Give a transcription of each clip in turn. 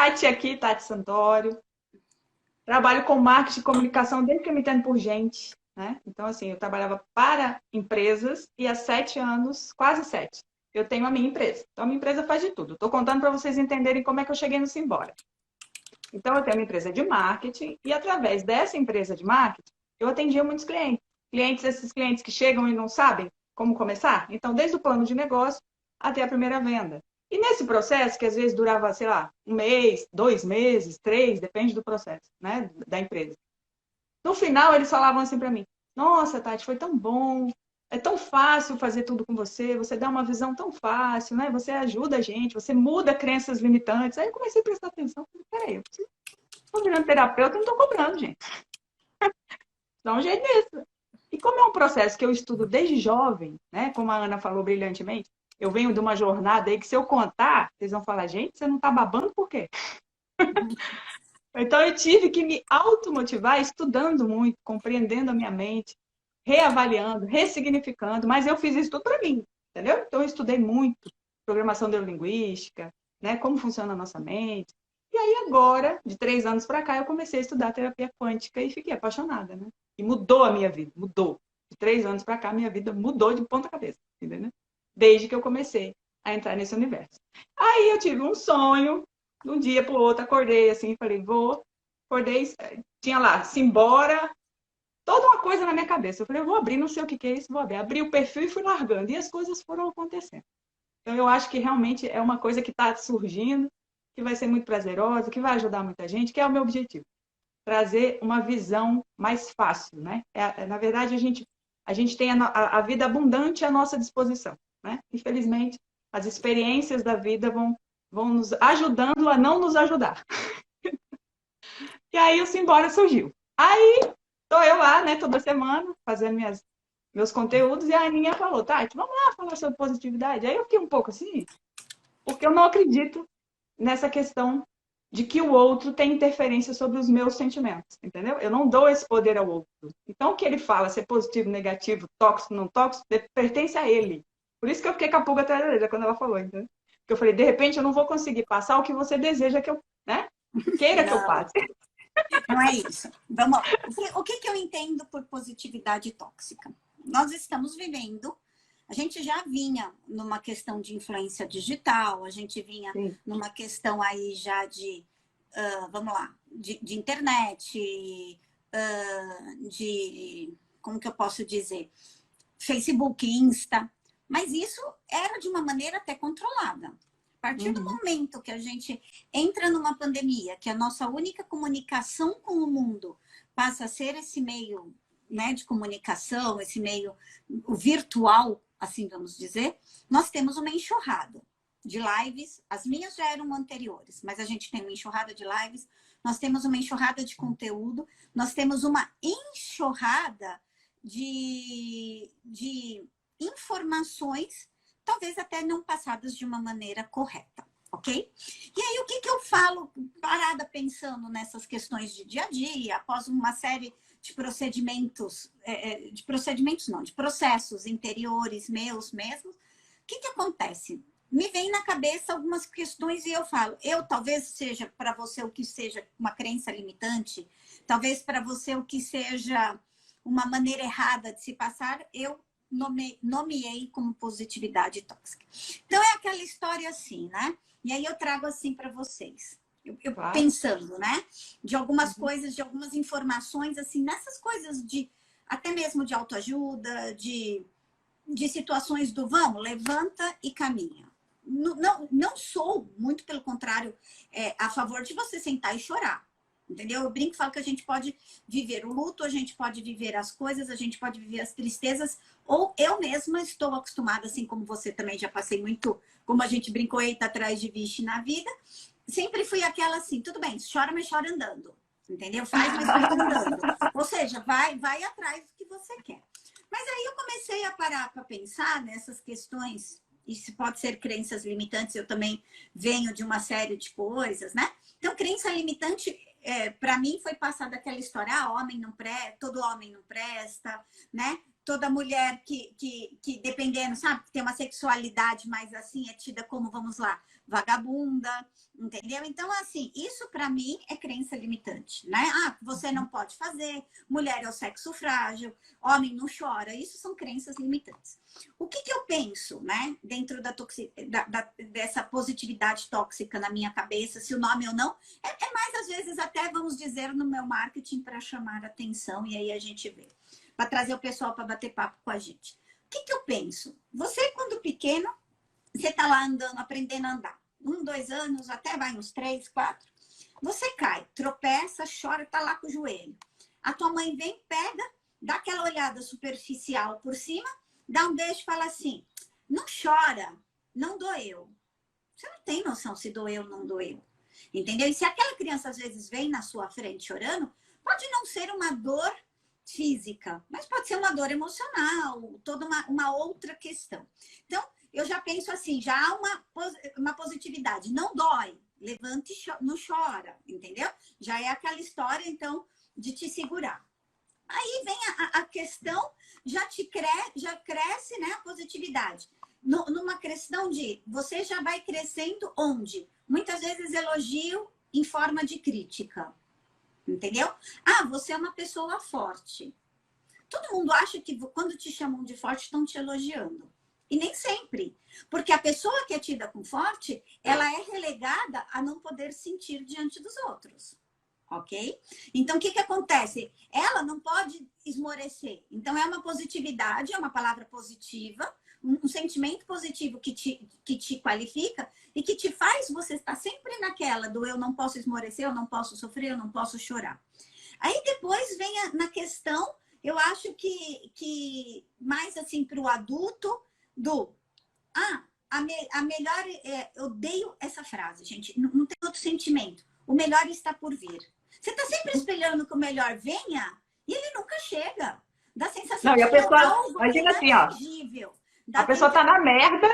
Tati aqui, Tati Santório. Trabalho com marketing e comunicação desde que eu me entendo por gente, né? Então, assim, eu trabalhava para empresas e há 7 anos, quase 7, eu tenho a minha empresa. Então, a minha empresa faz de tudo. Estou contando para vocês entenderem como é que eu cheguei no Simbora. Então, eu tenho uma empresa de marketing e, através dessa empresa de marketing, eu atendia muitos clientes. Esses clientes que chegam e não sabem como começar. Então, desde o plano de negócio até a primeira venda. E nesse processo, que às vezes durava, sei lá, 1 mês, 2 meses, 3, depende do processo, né, da empresa. No final, eles falavam assim para mim: Nossa, Tati, foi tão bom, é tão fácil fazer tudo com você, você dá uma visão tão fácil, né? Você ajuda a gente, você muda crenças limitantes. Aí eu comecei a prestar atenção, falei: Peraí, eu estou virando terapeuta, eu não estou cobrando, gente. Dá um jeito nisso. E como é um processo que eu estudo desde jovem, né? Como a Ana falou brilhantemente, eu venho de uma jornada aí que, se eu contar, vocês vão falar: Gente, você não está babando por quê? Então, eu tive que me automotivar estudando muito, compreendendo a minha mente, reavaliando, ressignificando, mas eu fiz isso tudo para mim, entendeu? Então, eu estudei muito programação neurolinguística, né? Como funciona a nossa mente. E aí, agora, de 3 anos para cá, eu comecei a estudar terapia quântica e fiquei apaixonada, né? E mudou a minha vida, mudou. De 3 anos para cá, minha vida mudou de ponta cabeça, entendeu? Desde que eu comecei a entrar nesse universo. Aí, eu tive um sonho, de um dia para o outro, acordei assim, falei: Vou. Acordei, tinha lá, Simbora, toda uma coisa na minha cabeça. Eu falei: Eu vou abrir, não sei o que é isso, vou abrir. Abri o perfil e fui largando. E as coisas foram acontecendo. Então, eu acho que realmente é uma coisa que está surgindo, que vai ser muito prazerosa, que vai ajudar muita gente, que é o meu objetivo. Trazer uma visão mais fácil, né? Na verdade, a gente tem a vida abundante à nossa disposição, né? Infelizmente, as experiências da vida vão nos ajudando a não nos ajudar. E aí o Simbora surgiu. Aí tô eu lá, né, toda semana, fazendo meus conteúdos, e a Aninha falou: Tati, vamos lá falar sobre positividade. Aí eu fiquei um pouco assim, porque eu não acredito nessa questão de que o outro tem interferência sobre os meus sentimentos, entendeu? Eu não dou esse poder ao outro. Então, o que ele fala, ser positivo, negativo, tóxico, não tóxico, pertence a ele. Por isso que eu fiquei com a pulga atrás da orelha quando ela falou, entendeu? Porque eu falei: de repente, eu não vou conseguir passar o que você deseja que eu, né? Queira que eu Não, passe. não é isso. Vamos lá. O que eu entendo por positividade tóxica? Nós estamos vivendo, a gente já vinha numa questão de influência digital, a gente vinha Sim. numa questão aí já de, vamos lá, de internet, como que eu posso dizer? Facebook, Insta. Mas isso era de uma maneira até controlada. A partir do momento que a gente entra numa pandemia, que a nossa única comunicação com o mundo passa a ser esse meio, né, de comunicação, esse meio o virtual, assim vamos dizer, nós temos uma enxurrada de lives. As minhas já eram anteriores, mas a gente tem uma enxurrada de lives, nós temos uma enxurrada de conteúdo, nós temos uma enxurrada de informações, talvez até não passadas de uma maneira correta, ok? E aí, o que eu falo, parada pensando nessas questões de dia a dia, após uma série de procedimentos, de processos interiores meus mesmos, o que acontece? Me vem na cabeça algumas questões e eu falo: talvez seja para você o que seja uma crença limitante, talvez para você o que seja uma maneira errada de se passar, eu nomeei como positividade tóxica. Então, é aquela história assim, né? E aí eu trago assim para vocês. Eu Claro. Pensando, né? De algumas coisas, de algumas informações, assim, nessas coisas de, até mesmo de autoajuda, de situações do vamos, levanta e caminha. Não sou, muito pelo contrário, a favor de você sentar e chorar. Entendeu? Eu brinco e falo que a gente pode viver o luto, a gente pode viver as coisas, a gente pode viver as tristezas, ou eu mesma estou acostumada, assim como você também, já passei muito, como a gente brincou, eita, atrás de vixe na vida, sempre fui aquela assim: tudo bem, chora, mas chora andando, entendeu? Faz, mas faz andando. Ou seja, vai atrás do que você quer. Mas aí eu comecei a parar para pensar nessas questões, isso pode ser crenças limitantes, eu também venho de uma série de coisas, né? Então, crença limitante, para mim, foi passada aquela história: homem não presta, todo homem não presta, né? toda mulher que dependendo, sabe, que tem uma sexualidade mais assim, é tida como, vamos lá, vagabunda, entendeu? Então, assim, isso para mim é crença limitante, né? Ah, você não pode fazer, mulher é o sexo frágil, homem não chora, isso são crenças limitantes. O que eu penso, né, dentro dessa positividade tóxica na minha cabeça, se o nome ou não, é mais às vezes até, vamos dizer, no meu marketing para chamar atenção e aí a gente vê. Para trazer o pessoal para bater papo com a gente. O que eu penso? Você, quando pequeno, você tá lá andando, aprendendo a andar. 1, 2 anos, até vai uns 3, 4. Você cai, tropeça, chora, tá lá com o joelho. A tua mãe vem, pega, dá aquela olhada superficial por cima, dá um beijo e fala assim, não chora, não doeu. Você não tem noção se doeu ou não doeu. Entendeu? E se aquela criança, às vezes, vem na sua frente chorando, pode não ser uma dor física, mas pode ser uma dor emocional, toda uma outra questão. Então, eu já penso assim, já há uma positividade, não dói, levanta e não chora, entendeu? Já é aquela história, então, de te segurar. Aí vem a questão, já cresce, né, a positividade. Numa questão de, você já vai crescendo onde? Muitas vezes elogio em forma de crítica. Entendeu? Ah, você é uma pessoa forte. Todo mundo acha que quando te chamam de forte, estão te elogiando. E nem sempre. Porque a pessoa que é tida como forte, ela é relegada a não poder sentir diante dos outros. Ok? Então, o que acontece? Ela não pode esmorecer. Então, é uma positividade, é uma palavra positiva, um sentimento positivo que te qualifica e que te faz você estar sempre naquela do eu não posso esmorecer, eu não posso sofrer, eu não posso chorar. Aí depois vem na questão, eu acho que mais assim para o adulto, a melhor, eu odeio essa frase, gente, não tem outro sentimento. O melhor está por vir. Você está sempre esperando que o melhor venha e ele nunca chega. Dá a sensação Não, e a de que é pessoa, algo imagina assim, ó. intangível. A pessoa tá na merda,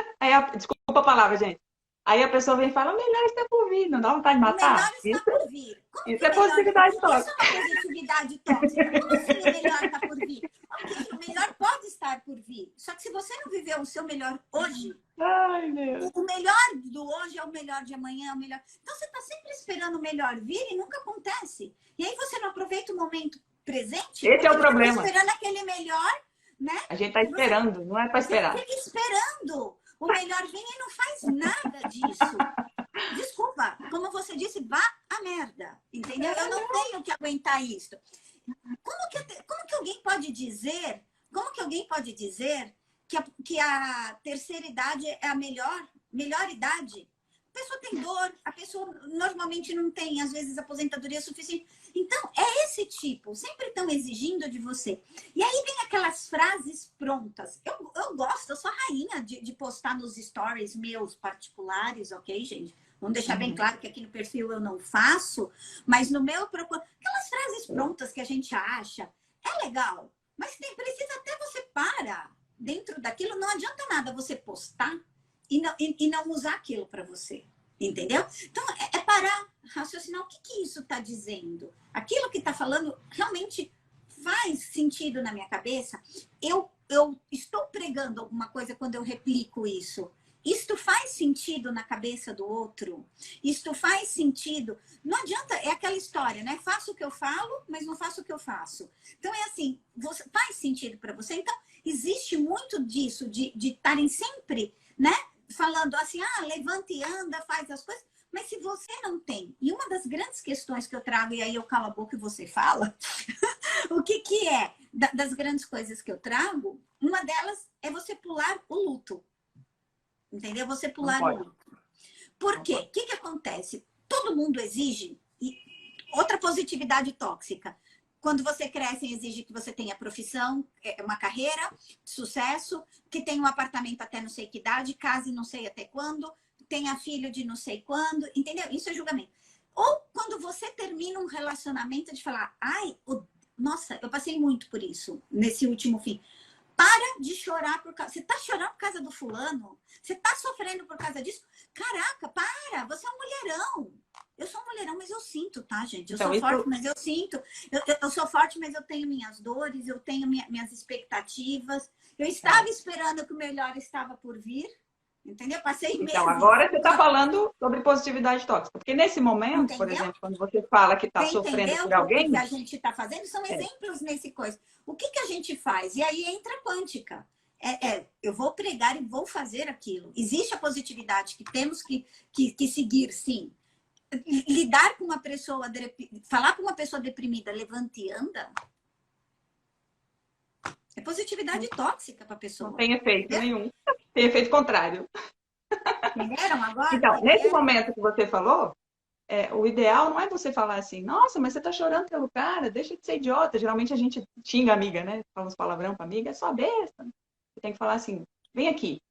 desculpa a palavra, gente. Aí a pessoa vem e fala, o melhor está por vir, não dá vontade de O melhor matar? está por vir. Como Isso que é melhor? positividade Isso é tóxica. uma positividade tóxica. Como assim o melhor está por vir? Ok, o melhor pode estar por vir. Só que se você não viveu o seu melhor hoje, Ai, meu. o melhor do hoje é o melhor de amanhã, é o melhor. Então você está sempre esperando o melhor vir e nunca acontece. E aí você não aproveita o momento presente. Esse é o problema. Tá esperando aquele melhor, né? A gente tá esperando, não é para esperar. Fica esperando. O melhor vem e não faz nada disso. Desculpa, como você disse, vá a merda, entendeu? Eu não tenho que aguentar isso. Como que alguém pode dizer, que a terceira idade é a melhor idade? A pessoa tem dor, a pessoa normalmente não tem, às vezes, aposentadoria suficiente. Então, é esse tipo, sempre estão exigindo de você. E aí vem aquelas frases prontas. Eu gosto, eu sou a rainha de postar nos stories meus particulares, ok, gente? Vamos deixar bem claro que aqui no perfil eu não faço, mas no meu eu procuro. Aquelas frases prontas que a gente acha, é legal, mas precisa até você parar dentro daquilo. Não adianta nada você postar e não usar aquilo para você, entendeu? Então, é parar, raciocinar o que isso está dizendo. Aquilo que está falando realmente faz sentido na minha cabeça. Eu estou pregando alguma coisa quando eu replico isso. Isto faz sentido na cabeça do outro? Isto faz sentido? Não adianta, é aquela história, né? Faço o que eu falo, mas não faço o que eu faço. Então, é assim, faz sentido para você? Então, existe muito disso, de estarem sempre, né? Falando assim, levanta e anda, faz as coisas. Mas se você não tem, e uma das grandes questões que eu trago, e aí eu calo a boca e você fala, o que é das grandes coisas que eu trago? Uma delas é você pular o luto. Entendeu? Você pular o luto. Por quê? O que acontece? Todo mundo exige, e outra positividade tóxica. Quando você cresce, exige que você tenha profissão, uma carreira, sucesso, que tenha um apartamento até não sei que idade, case não sei até quando, tenha filho de não sei quando, entendeu? Isso é julgamento. Ou quando você termina um relacionamento de falar, nossa, eu passei muito por isso nesse último fim. Para de chorar por causa... Você tá chorando por causa do fulano? Você tá sofrendo por causa disso? Caraca, para! Você é um mulherão. Eu sou um mulherão, mas eu sinto, tá, gente? Eu Então, sou isso... forte, mas eu sinto. Eu sou forte, mas eu tenho minhas dores, eu tenho minhas expectativas. Eu estava esperando que o melhor estava por vir, entendeu? Passei Então, meses. agora você está falando sobre positividade tóxica. Porque nesse momento, por Entendeu? exemplo, quando você fala que está Você sofrendo entendeu por o que alguém, a gente está fazendo? São exemplos nesse coisa. O que a gente faz? E aí entra a quântica. Eu vou pregar e vou fazer aquilo. Existe a positividade que temos que seguir, sim. Lidar com uma pessoa, falar com uma pessoa deprimida, levanta e anda, é positividade tóxica para a não pessoa. tem efeito Entendeu? nenhum. Tem efeito contrário. Entenderam agora o Então, que nesse é? momento que você falou, o ideal não é você falar assim, nossa, mas você tá chorando pelo cara, deixa de ser idiota. Geralmente a gente xinga a amiga, né? Fala uns palavrão pra amiga, é só besta. Você tem que falar assim, vem aqui,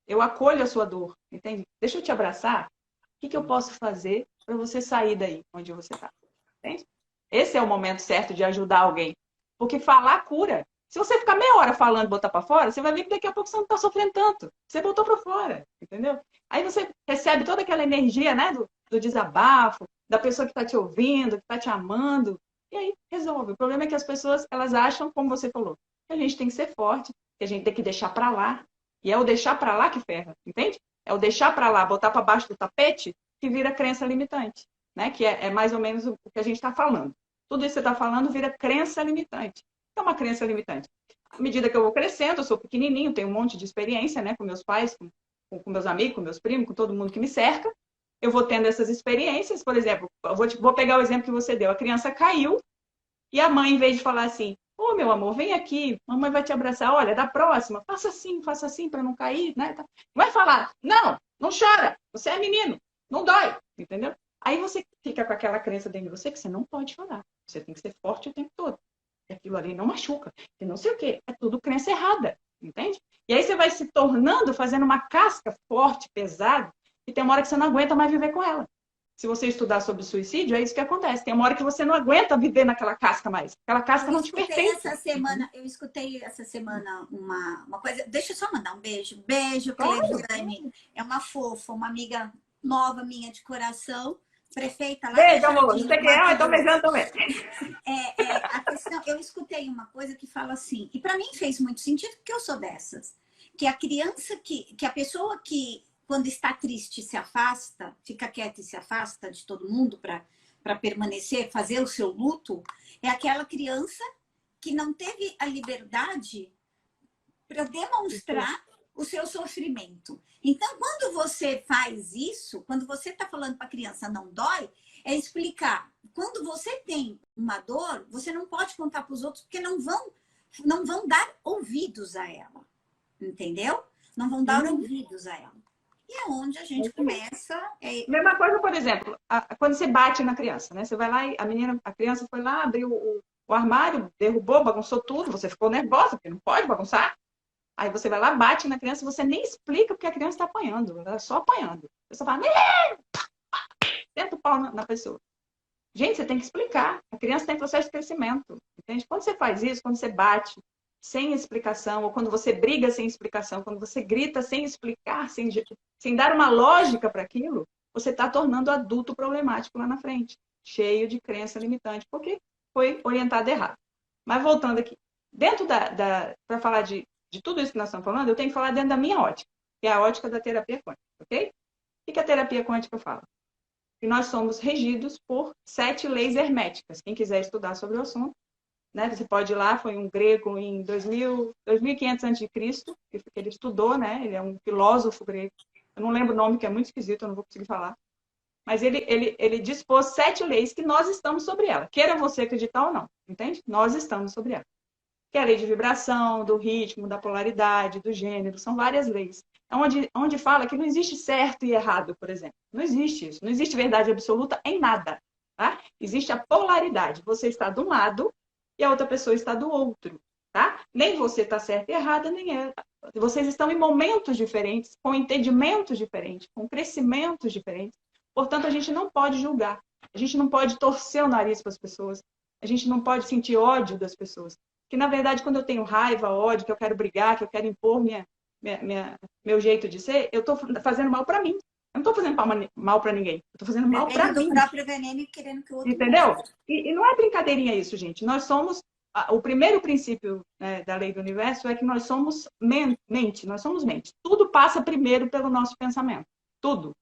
eu acolho a sua dor, entende? Deixa eu te abraçar. O que eu posso fazer para você sair daí, onde você está? Entende? Esse é o momento certo de ajudar alguém. Porque falar cura. Se você ficar meia hora falando e botar para fora, você vai ver que daqui a pouco você não está sofrendo tanto. Você botou para fora, entendeu? Aí você recebe toda aquela energia, né, do desabafo, da pessoa que está te ouvindo, que está te amando. E aí resolve. O problema é que as pessoas, elas acham, como você falou, que a gente tem que ser forte, que a gente tem que deixar para lá. E é o deixar para lá que ferra, entende? É o deixar para lá, botar para baixo do tapete, que vira crença limitante, né? Que é mais ou menos o que a gente está falando. Tudo isso que você está falando vira crença limitante. É uma crença limitante. À medida que eu vou crescendo, eu sou pequenininho, tenho um monte de experiência, né? Com meus pais, com meus amigos, com meus primos, com todo mundo que me cerca. Eu vou tendo essas experiências. Por exemplo, vou pegar o exemplo que você deu. A criança caiu e a mãe, em vez de falar assim, ô, meu amor, vem aqui, mamãe vai te abraçar. Olha, da próxima, faça assim para não cair, né? Vai falar, não chora, você é menino, não dói, entendeu? Aí você fica com aquela crença dentro de você que você não pode chorar. Você tem que ser forte o tempo todo. E aquilo ali não machuca, e não sei o quê. É tudo crença errada, entende? E aí você vai se tornando, fazendo uma casca forte, pesada, e tem uma hora que você não aguenta mais viver com ela. Se você estudar sobre suicídio, é isso que acontece. Tem uma hora que você não aguenta viver naquela casca mais. Aquela casca não te pertence. Eu escutei essa semana uma coisa. Deixa eu só mandar um beijo. Beijo, Claro. Cleviane. É uma fofa, uma amiga nova minha de coração. Prefeita lá. Beijo, amor. Você quer? Estou beijando também. A questão, eu escutei uma coisa que fala assim, e para mim fez muito sentido, porque eu sou dessas. Que a criança, que a pessoa que, quando está triste, se afasta, fica quieta e se afasta de todo mundo para permanecer, fazer o seu luto, é aquela criança que não teve a liberdade para demonstrar o seu sofrimento. Então, quando você faz isso, quando você está falando para a criança não dói, é explicar. Quando você tem uma dor, você não pode contar para os outros, porque não vão dar ouvidos a ela. Entendeu? Não vão dar ouvidos a ela. E é onde a gente começa... Mesma coisa, por exemplo, quando você bate na criança, né? Você vai lá e a criança foi lá, abriu o armário, derrubou, bagunçou tudo, você ficou nervosa, porque não pode bagunçar. Aí você vai lá, bate na criança, você nem explica porque a criança está apanhando, ela está só apanhando. Você fala, tenta o pau na pessoa. Gente, você tem que explicar. A criança tem processo de crescimento, entende? Quando você faz isso, quando você bate sem explicação, ou quando você briga sem explicação, quando você grita sem explicar, sem dar uma lógica para aquilo, você está tornando o adulto problemático lá na frente, cheio de crença limitante, porque foi orientado errado. Mas voltando aqui, dentro para falar de tudo isso que nós estamos falando, eu tenho que falar dentro da minha ótica, que é a ótica da terapia quântica, ok? O que a terapia quântica fala? Que nós somos regidos por 7 leis herméticas. Quem quiser estudar sobre o assunto, né? Você pode ir lá, foi um grego em 2500 a.C., que ele estudou, né? Ele é um filósofo grego. Eu não lembro o nome, que é muito esquisito, eu não vou conseguir falar. Mas ele dispôs 7 leis que nós estamos sobre ela. Queira você acreditar ou não, entende? Nós estamos sobre ela. Que é a lei de vibração, do ritmo, da polaridade, do gênero, são várias leis. É onde fala que não existe certo e errado, por exemplo. Não existe isso. Não existe verdade absoluta em nada. Tá? Existe a polaridade. Você está de um lado e a outra pessoa está do outro. Tá? Nem você está certo e errada, nem ela. Vocês estão em momentos diferentes, com entendimentos diferentes, com crescimentos diferentes. Portanto, a gente não pode julgar. A gente não pode torcer o nariz para as pessoas. A gente não pode sentir ódio das pessoas. Que, na verdade, quando eu tenho raiva, ódio, que eu quero brigar, que eu quero impor meu jeito de ser, eu estou fazendo mal para mim. Eu não estou fazendo mal para ninguém. Eu estou fazendo mal para Bebendo mim. do próprio veneno e querendo que o outro Entendeu? morra. E não é brincadeirinha isso, gente. Nós somos... O primeiro princípio, né, da lei do universo é que nós somos mente. Nós somos mente. Tudo passa primeiro pelo nosso pensamento. Tudo.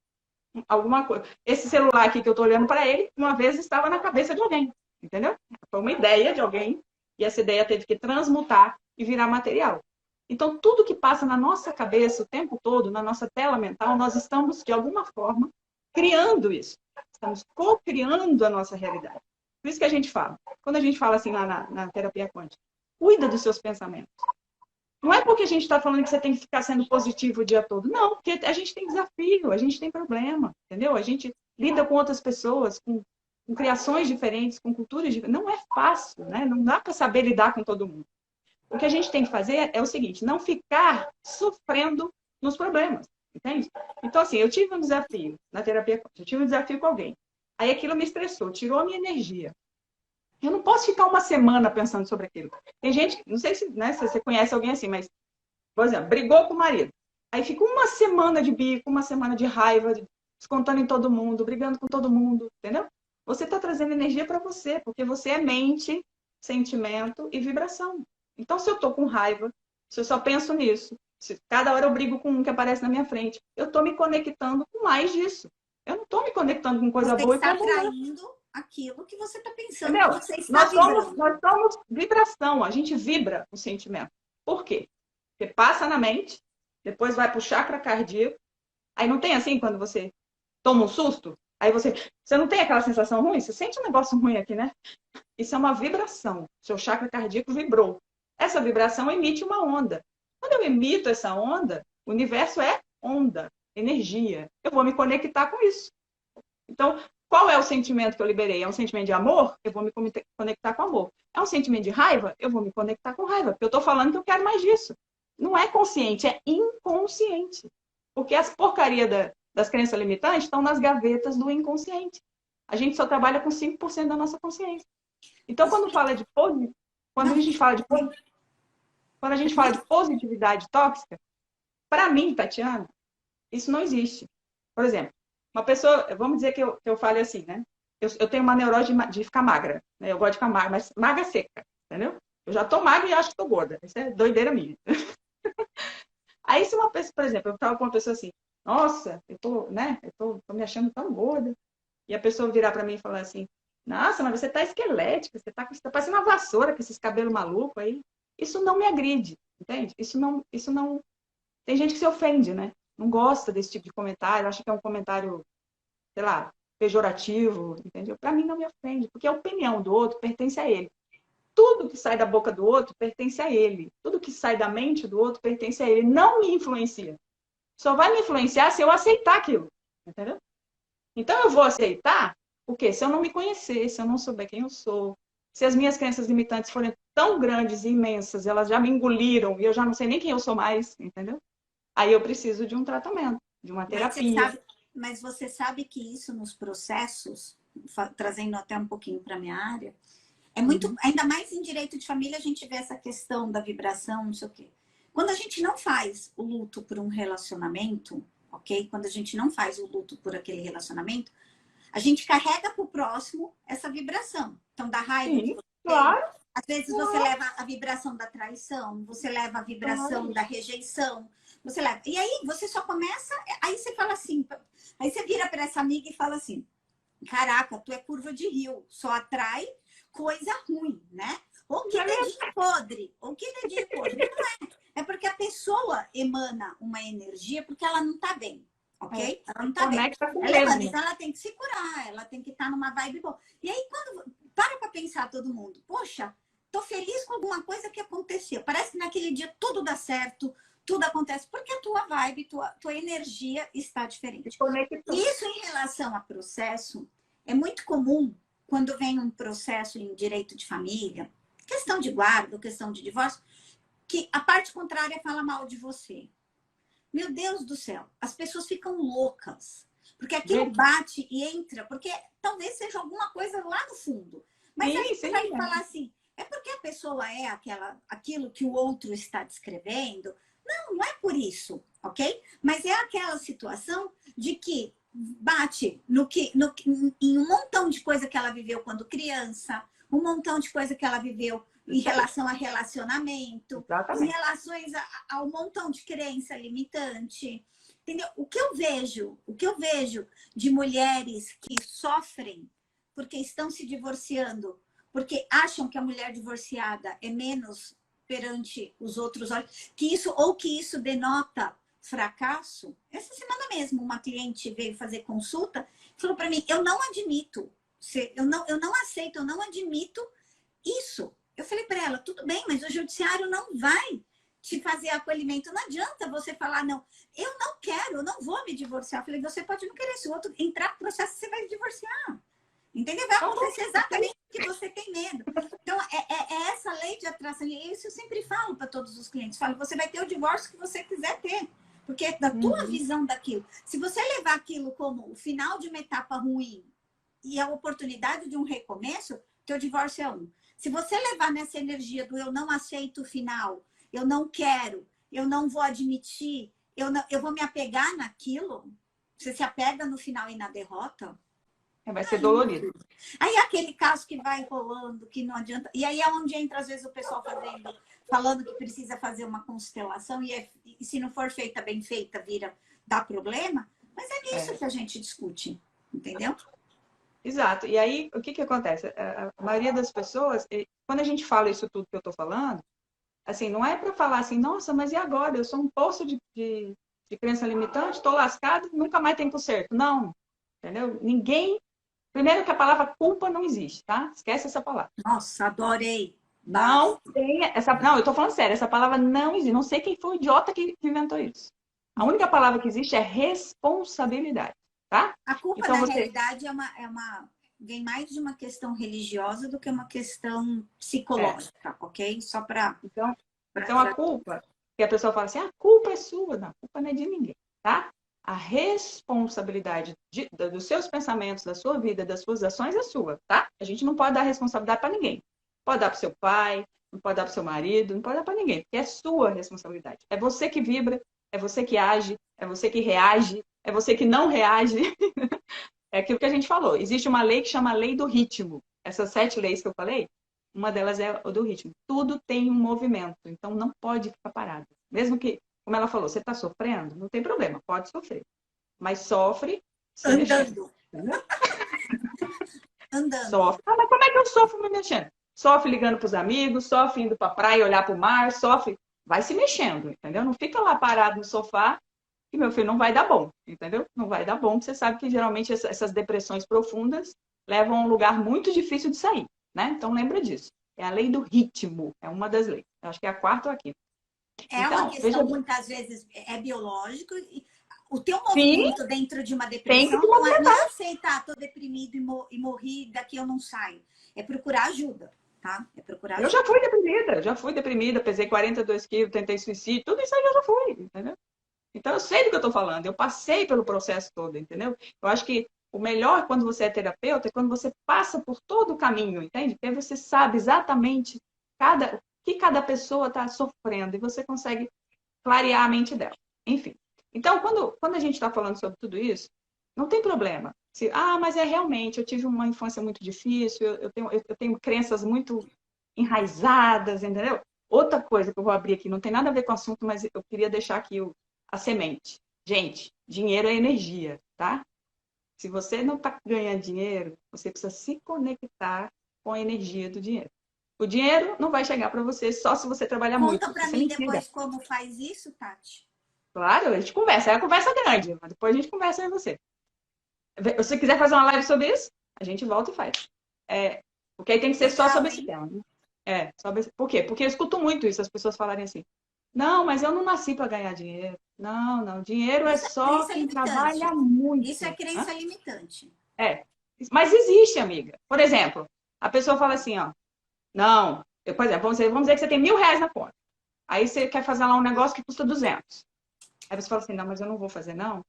Alguma coisa. Esse celular aqui que eu estou olhando para ele, uma vez estava na cabeça de alguém. Entendeu? Foi uma ideia de alguém. E essa ideia teve que transmutar e virar material. Então, tudo que passa na nossa cabeça o tempo todo, na nossa tela mental, nós estamos, de alguma forma, criando isso. Estamos co-criando a nossa realidade. Por isso que a gente fala. Quando a gente fala assim lá na terapia quântica, cuida dos seus pensamentos. Não é porque a gente está falando que você tem que ficar sendo positivo o dia todo. Não, porque a gente tem desafio, a gente tem problema, entendeu? A gente lida com outras pessoas, com criações diferentes, com culturas diferentes. Não é fácil, né? Não dá para saber lidar com todo mundo. O que a gente tem que fazer é o seguinte, não ficar sofrendo nos problemas, entende? Então, assim, eu tive um desafio na terapia, eu tive um desafio com alguém. Aí aquilo me estressou, tirou a minha energia. Eu não posso ficar uma semana pensando sobre aquilo. Tem gente, não sei se, né, se você conhece alguém assim, mas, por exemplo, brigou com o marido. Aí fica uma semana de bico, uma semana de raiva, descontando em todo mundo, brigando com todo mundo, entendeu? Você está trazendo energia para você, porque você é mente, sentimento e vibração. Então, se eu estou com raiva, se eu só penso nisso, se cada hora eu brigo com um que aparece na minha frente, eu estou me conectando com mais disso. Eu não estou me conectando com coisa Você boa e está coisa ruim. atraindo aquilo que você está pensando, Entendeu? que você está vibrando. Nós somos vibração, a gente vibra o sentimento. Por quê? Porque passa na mente, depois vai para o chakra cardíaco, aí não tem assim quando você toma um susto, aí você não tem aquela sensação ruim? Você sente um negócio ruim aqui, né? Isso é uma vibração. Seu chakra cardíaco vibrou. Essa vibração emite uma onda. Quando eu emito essa onda, o universo é onda, energia. Eu vou me conectar com isso. Então, qual é o sentimento que eu liberei? É um sentimento de amor? Eu vou me conectar com amor. É um sentimento de raiva? Eu vou me conectar com raiva. Porque eu estou falando que eu quero mais disso. Não é consciente, é inconsciente. Porque as porcarias das crenças limitantes estão nas gavetas do inconsciente. A gente só trabalha com 5% da nossa consciência. Então, quando a gente fala de positividade tóxica, para mim, Tatiana, isso não existe. Por exemplo, uma pessoa, vamos dizer que eu fale assim, né? Eu tenho uma neurose de ficar magra, né? Eu gosto de ficar magra, mas magra seca, entendeu? Eu já tô magra e acho que tô gorda. Isso é doideira minha. Aí se uma pessoa, por exemplo, eu tava com uma pessoa assim, nossa, eu tô, né? Tô me achando tão gorda. E a pessoa virar para mim e falar assim, nossa, mas você tá esquelética, você tá parecendo uma vassoura com esses cabelos malucos aí. Isso não me agride, entende? Isso não... Tem gente que se ofende, né? Não gosta desse tipo de comentário, acha que é um comentário, sei lá, pejorativo, entendeu? Para mim não me ofende, porque a opinião do outro pertence a ele. Tudo que sai da boca do outro pertence a ele. Tudo que sai da mente do outro pertence a ele. Não me influencia. Só vai me influenciar se eu aceitar aquilo, entendeu? Então eu vou aceitar o quê? Se eu não me conhecer, se eu não souber quem eu sou, se as minhas crenças limitantes forem tão grandes e imensas, elas já me engoliram e eu já não sei nem quem eu sou mais, entendeu? Aí eu preciso de um tratamento, de uma terapia. Mas você sabe que isso nos processos, trazendo até um pouquinho para a minha área, é muito, ainda mais em direito de família, a gente vê essa questão da vibração, não sei o quê. Quando a gente não faz o luto por um relacionamento, ok? Quando a gente não faz o luto por aquele relacionamento, a gente carrega para o próximo essa vibração. Então, da raiva que Sim, você claro. tem, às vezes você leva a vibração da traição, você leva a vibração da rejeição, você leva. E aí você só começa, aí você fala assim, aí você vira para essa amiga e fala assim, caraca, tu é curva de rio, só atrai coisa ruim, né? Ou que dedinho podre, ou que dedinho podre. Não é. É porque a pessoa emana uma energia porque ela não tá bem, ok? Ela não tá bem. Ela emana, então ela tem que se curar, ela tem que estar numa vibe boa. E aí, quando para pra pensar todo mundo, poxa, tô feliz com alguma coisa que aconteceu. Parece que naquele dia tudo dá certo, tudo acontece, porque a tua vibe, tua energia está diferente. Isso em relação a processo, é muito comum quando vem um processo em direito de família, questão de guarda, questão de divórcio, que a parte contrária fala mal de você. Meu Deus do céu, as pessoas ficam loucas, porque aquilo bate e entra, porque talvez seja alguma coisa lá no fundo. Mas aí você vai falar assim, é porque a pessoa é aquilo que o outro está descrevendo? Não, não é por isso, ok? Mas é aquela situação de que bate em um montão de coisa que ela viveu quando criança, um montão de coisa que ela viveu em relação a relacionamento, em Exatamente. relações a um montão de crença limitante. Entendeu? O que eu vejo de mulheres que sofrem porque estão se divorciando, porque acham que a mulher divorciada é menos perante os outros olhos, que isso denota fracasso. Essa semana mesmo, uma cliente veio fazer consulta e falou para mim: eu não admito, eu não aceito, eu não admito isso. Eu falei para ela: tudo bem, mas o judiciário não vai te fazer acolhimento. Não adianta você falar: não, eu não quero, eu não vou me divorciar. Eu falei: você pode não querer, se o outro entrar no processo, você vai se divorciar. Entendeu? Vai acontecer exatamente o que você tem medo. Então, é essa lei de atração. E isso eu sempre falo para todos os clientes. Falo: você vai ter o divórcio que você quiser ter. Porque é da tua visão daquilo. Se você levar aquilo como o final de uma etapa ruim e a oportunidade de um recomeço, teu divórcio é um. Se você levar nessa energia do eu não aceito o final, eu não quero, eu não vou admitir, eu vou me apegar naquilo, você se apega no final e na derrota, Vai ser dolorido. aí é aquele caso que vai rolando, que não adianta. E aí é onde entra, às vezes, o pessoal falando que precisa fazer uma constelação, e se não for feita bem feita, dá problema. Mas é nisso que a gente discute, entendeu? Exato. E aí, o que que acontece? A maioria das pessoas, quando a gente fala isso tudo que eu estou falando, assim, não é para falar assim: nossa, mas e agora? Eu sou um poço de crença limitante, estou lascado, nunca mais tem conserto. Não, entendeu? Ninguém... Primeiro que a palavra culpa não existe, tá? Esquece essa palavra. Nossa, adorei. Não tem essa... Não, eu tô falando sério, essa palavra não existe. Não sei quem foi o idiota que inventou isso. A única palavra que existe é responsabilidade, tá? A culpa, Então, na realidade, vem mais de uma questão religiosa do que uma questão psicológica, ok? Só para... Então, a culpa, que a pessoa fala assim: a culpa é sua. Não, a culpa não é de ninguém, tá? A responsabilidade dos seus pensamentos, da sua vida, das suas ações é sua, tá? A gente não pode dar responsabilidade para ninguém. Pode dar para seu pai, não pode dar para seu marido, não pode dar para ninguém, porque é sua responsabilidade. É você que vibra, é você que age, é você que reage, é você que não reage. É aquilo que a gente falou. Existe uma lei que chama Lei do Ritmo. Essas 7 leis que eu falei, uma delas é o do ritmo. Tudo tem um movimento, então não pode ficar parado. Mesmo que, como ela falou, você está sofrendo, não tem problema, pode sofrer. Mas sofre se mexendo. Andando. Sofre. Ah, mas como é que eu sofro me mexendo? Sofre ligando para os amigos, sofre indo para a praia, olhar para o mar, sofre. Vai se mexendo, entendeu? Não fica lá parado no sofá, que, meu filho, não vai dar bom, entendeu? Não vai dar bom, porque você sabe que geralmente essas depressões profundas levam a um lugar muito difícil de sair, né? Então lembra disso. É a lei do ritmo, é uma das leis. Eu acho que é a quarta ou a quinta. É então, uma questão, muitas vezes, é biológico. O teu movimento dentro de uma depressão não é aceitar: tô deprimido e morri, daqui eu não saio. É procurar ajuda, tá? É procurar ajuda. Eu já fui deprimida, pesei 42 quilos, tentei suicídio, tudo isso aí eu já fui, entendeu? Então eu sei do que eu tô falando, eu passei pelo processo todo, entendeu? Eu acho que o melhor quando você é terapeuta é quando você passa por todo o caminho, entende? Porque aí você sabe exatamente o que cada pessoa está sofrendo e você consegue clarear a mente dela. Enfim. Então, quando a gente está falando sobre tudo isso, não tem problema. Mas realmente, eu tive uma infância muito difícil, eu tenho crenças muito enraizadas, entendeu? Outra coisa que eu vou abrir aqui, não tem nada a ver com o assunto, mas eu queria deixar aqui a semente. Gente, dinheiro é energia, tá? Se você não está ganhando dinheiro, você precisa se conectar com a energia do dinheiro. O dinheiro não vai chegar para você só se você trabalhar muito. Conta para mim depois como faz isso, Tati. Claro, a gente conversa. É a conversa grande, mas depois a gente conversa com você. Se você quiser fazer uma live sobre isso, a gente volta e faz. Porque aí tem que ser só sobre esse tema. Né? Por quê? Porque eu escuto muito isso, as pessoas falarem assim: não, mas eu não nasci para ganhar dinheiro. Não. Dinheiro é só quem trabalha muito. Isso é crença limitante. Mas existe, amiga. Por exemplo, a pessoa fala assim: ó, não, por exemplo, vamos dizer que você tem R$1.000 na conta. Aí você quer fazer lá um negócio que custa 200. Aí você fala assim: não, mas eu não vou fazer não,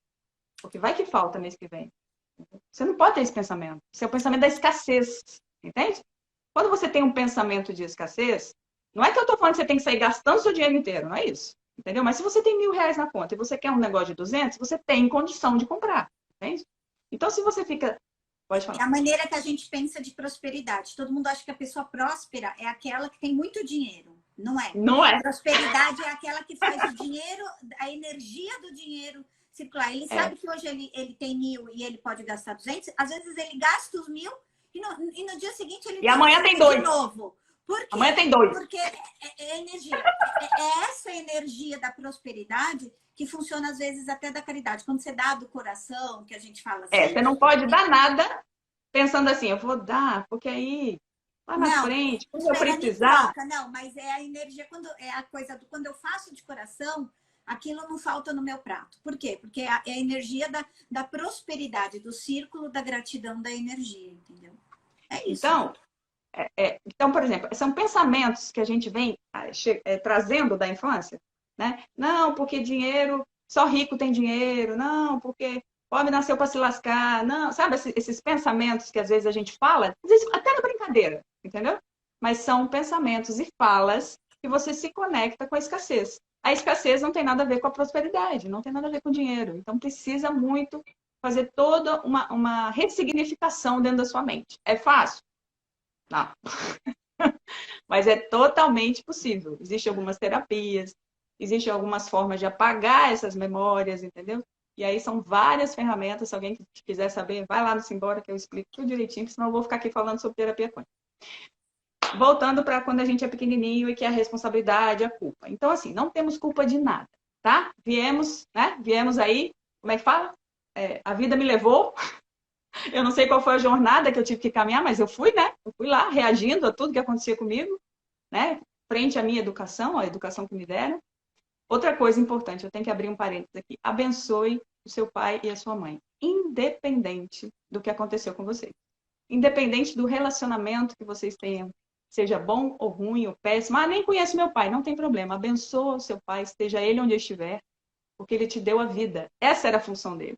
porque vai que falta mês que vem. Você não pode ter esse pensamento. Esse é o pensamento da escassez, entende? Quando você tem um pensamento de escassez, não é que eu tô falando que você tem que sair gastando seu dinheiro inteiro, não é isso. entendeu? Mas se você tem R$ 1.000 na conta e você quer um negócio de 200, você tem condição de comprar, entende? Então, se você fica... Pode É falar. a maneira que a gente pensa de prosperidade. Todo mundo acha que a pessoa próspera é aquela que tem muito dinheiro. Não é. Não é. Prosperidade é aquela que faz o dinheiro, a energia do dinheiro circular. Ele sabe que hoje ele tem 1.000 e ele pode gastar 200. Às vezes ele gasta os 1.000 e no dia seguinte ele E amanhã tem 2. de novo. Por quê? Amanhã tem 2. Porque é energia. É essa energia da prosperidade que funciona às vezes até da caridade. Quando você dá do coração, que a gente fala assim. Você não pode dar nada pensando assim, eu vou dar, porque aí, lá na frente, quando eu precisar... Não, mas é a energia, é a coisa quando eu faço de coração, aquilo não falta no meu prato. Por quê? Porque é a energia da prosperidade, do círculo da gratidão da energia, entendeu? É isso. Então, por exemplo, são pensamentos que a gente vem trazendo da infância, né? Não, porque dinheiro, só rico tem dinheiro, não, porque pobre nasceu para se lascar, não, sabe esses pensamentos que às vezes a gente fala, às vezes até na brincadeira, entendeu? Mas são pensamentos e falas que você se conecta com a escassez. A escassez não tem nada a ver com a prosperidade, não tem nada a ver com dinheiro. Então precisa muito fazer toda uma ressignificação dentro da sua mente. É fácil? Não. Mas é totalmente possível. Existem algumas terapias, existem algumas formas de apagar essas memórias, entendeu? E aí são várias ferramentas. Se alguém quiser saber, vai lá no Simbora que eu explico tudo direitinho, senão eu vou ficar aqui falando sobre terapia quântica. Voltando para quando a gente é pequenininho e que é a responsabilidade, a culpa. Então, assim, não temos culpa de nada, tá? Viemos, né? Viemos aí, como é que fala? A vida me levou. Eu não sei qual foi a jornada que eu tive que caminhar, mas eu fui, né? Eu fui lá, reagindo a tudo que acontecia comigo, né? Frente à minha educação, a educação que me deram. Outra coisa importante, eu tenho que abrir um parênteses aqui. Abençoe o seu pai e a sua mãe, independente do que aconteceu com vocês. Independente do relacionamento que vocês tenham, seja bom ou ruim ou péssimo. Nem conheço meu pai, não tem problema. Abençoa o seu pai, esteja ele onde estiver, porque ele te deu a vida. Essa era a função dele.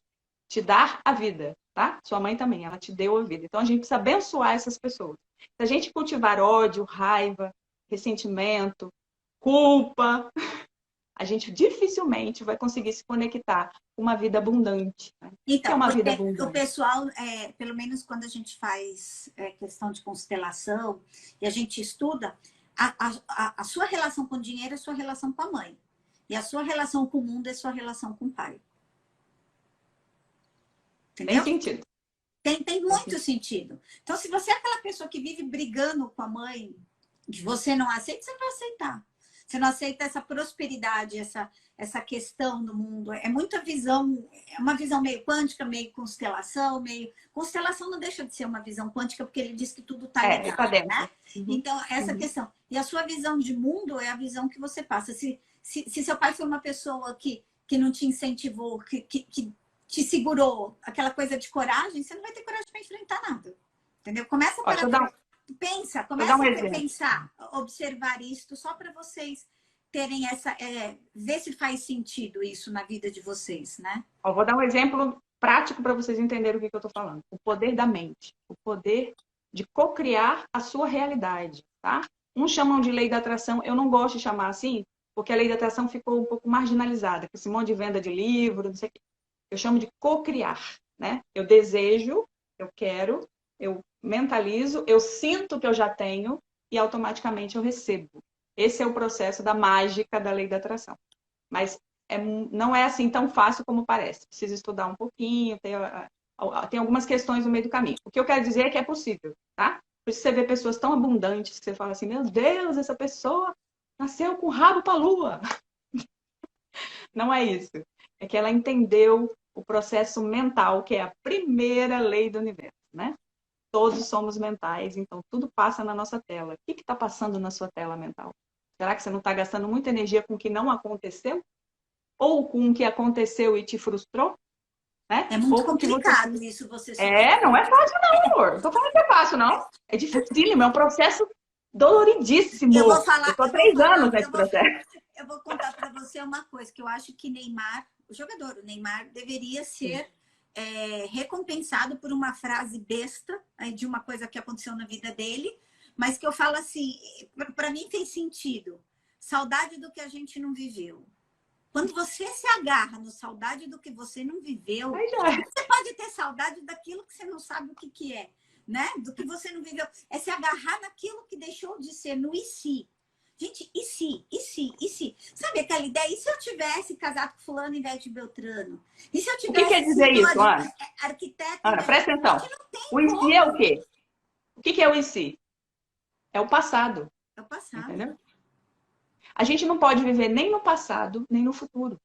Te dar a vida, tá? Sua mãe também, ela te deu a vida. Então a gente precisa abençoar essas pessoas. Se a gente cultivar ódio, raiva, ressentimento, culpa, a gente dificilmente vai conseguir se conectar com uma vida abundante. Né? Então, que é uma vida abundante? O pessoal, pelo menos quando a gente faz questão de constelação e a gente estuda, a sua relação com o dinheiro é a sua relação com a mãe. E a sua relação com o mundo é a sua relação com o pai. Entendeu? Tem sentido. Tem muito sentido. Então, se você é aquela pessoa que vive brigando com a mãe, que você não aceita, você não vai aceitar. Você não aceita essa prosperidade, essa questão do mundo. É muita visão, é uma visão meio quântica, meio constelação, meio... Constelação não deixa de ser uma visão quântica, porque ele diz que tudo está ligado, tá dentro. né? Uhum. Então, essa questão. E a sua visão de mundo é a visão que você passa. Se seu pai foi uma pessoa que não te incentivou, que te segurou, aquela coisa de coragem, você não vai ter coragem para enfrentar nada. Entendeu? Começa a começa a pensar, observar isso, só para vocês terem ver se faz sentido isso na vida de vocês, né? Vou dar um exemplo prático para vocês entenderem o que eu estou falando. O poder da mente, o poder de cocriar a sua realidade, tá? Uns chamam de lei da atração, eu não gosto de chamar assim, porque a lei da atração ficou um pouco marginalizada, com esse monte de venda de livro, não sei o quê. Eu chamo de cocriar, né? Eu desejo, eu quero, eu mentalizo, eu sinto que eu já tenho e automaticamente eu recebo. Esse é o processo da mágica da lei da atração. Mas não é assim tão fácil como parece. Precisa estudar um pouquinho, tem algumas questões no meio do caminho. O que eu quero dizer é que é possível, tá? Por isso você vê pessoas tão abundantes que você fala assim, meu Deus, essa pessoa nasceu com o rabo para a lua. Não é isso. É que ela entendeu o processo mental, que é a primeira lei do universo, né? Todos somos mentais, então tudo passa na nossa tela. O que está passando na sua tela mental? Será que você não está gastando muita energia com o que não aconteceu? Ou com o que aconteceu e te frustrou? Né? É muito complicado isso, você não é fácil não, amor. Não estou falando que é fácil, não. É dificílimo, é um processo doloridíssimo. Eu estou há 3 anos nesse processo. Eu vou contar para você uma coisa, que eu acho que o Neymar deveria ser recompensado por uma frase besta de uma coisa que aconteceu na vida dele, mas que eu falo assim, para mim fez sentido. Saudade do que a gente não viveu. Quando você se agarra no saudade do que você não viveu, Aí já é. você pode ter saudade daquilo que você não sabe o que, que é, né? Do que você não viveu. É se agarrar naquilo que deixou de ser, no e se. Gente, e se? E se? E se? Sabe aquela ideia? E se eu tivesse casado com fulano em vez de Beltrano? E se eu O que quer tivesse dizer sido isso, Ana? arquiteta em Ana, vez de... presta atenção. Gente, não tem O em si é o como. quê? O que é o em si? É o passado, É o passado. entendeu? A gente não pode viver nem no passado, nem no futuro.